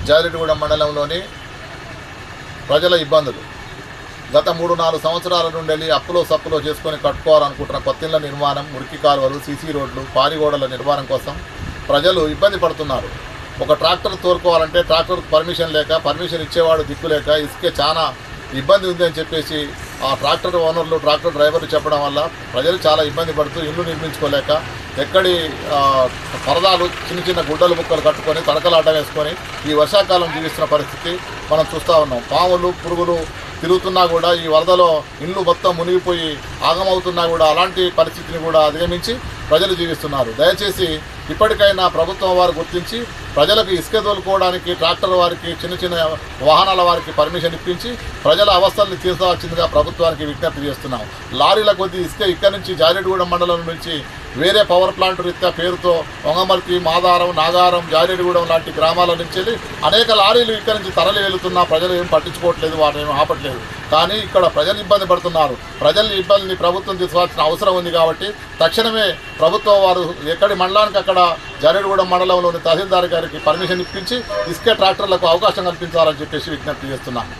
జారెడ్డిగూడెం మండలంలోని ప్రజల ఇబ్బందులు. గత 3-4 సంవత్సరాల నుండి అప్పులో సప్పులో చేసుకొని కట్టుకోవాలనుకుంటున్న కొత్తిళ్ల నిర్మాణం, మురికి కాలువలు, సీసీ రోడ్లు, పారిగోడల నిర్మాణం కోసం ప్రజలు ఇబ్బంది పడుతున్నారు. ఒక ట్రాక్టర్ తోలుకోవాలంటే ట్రాక్టర్ పర్మిషన్ లేక, పర్మిషన్ ఇచ్చేవాడు దిక్కులేక, ఇసుకే చాలా ఇబ్బంది ఉంది అని చెప్పేసి ఆ ట్రాక్టర్ ఓనర్లు, ట్రాక్టర్ డ్రైవర్లు చెప్పడం వల్ల ప్రజలు చాలా ఇబ్బంది పడుతూ ఇల్లు నిర్మించుకోలేక ఎక్కడి పరదాలు చిన్న చిన్న గుడ్డలు ముక్కలు కట్టుకొని తడకలాట వేసుకొని ఈ వర్షాకాలం జీవిస్తున్న పరిస్థితి మనం చూస్తూ ఉన్నాం. పాములు, పురుగులు తిరుగుతున్నా కూడా ఈ వరదలో ఇండ్లు మొత్తం మునిగిపోయి ఆగమవుతున్నా కూడా అలాంటి పరిస్థితిని కూడా అధిగమించి ప్రజలు జీవిస్తున్నారు. దయచేసి ఇప్పటికైనా ప్రభుత్వం వారు గుర్తించి ప్రజలకు ఇసుక తోలుకోవడానికి ట్రాక్టర్ వారికి, చిన్న చిన్న వాహనాల వారికి పర్మిషన్ ఇప్పించి ప్రజల అవస్థల్ని తీర్చవలసిందిగా ప్రభుత్వానికి విజ్ఞప్తి చేస్తున్నాం. లారీల కొద్ది ఇసుక ఇక్కడి నుంచి జారెడ్డిగూడెం మండలం నుంచి వేరే పవర్ ప్లాంట్ రీత్యా పేరుతో వంగమర్తి, మాదారం, నాగారం, జారెడ్డిగూడెం లాంటి గ్రామాల నుంచి అనేక లారీలు ఇక్కడి నుంచి తరలి వెళుతున్నా ప్రజలు ఏం పట్టించుకోవట్లేదు, వాటిని ఏం ఆపట్లేదు. కానీ ఇక్కడ ప్రజలు ఇబ్బంది పడుతున్నారు. ప్రజల ఇబ్బందిని ప్రభుత్వం తీసుకోవాల్సిన అవసరం ఉంది. కాబట్టి తక్షణమే ప్రభుత్వం వారు ఎక్కడి మండలానికి అక్కడ జారెడ్డిగూడెం మండలంలోని తహసీల్దార్ గారికి పర్మిషన్ ఇప్పించి ఇసుక ట్రాక్టర్లకు అవకాశం కల్పించాలని చెప్పేసి విజ్ఞప్తి చేస్తున్నాను.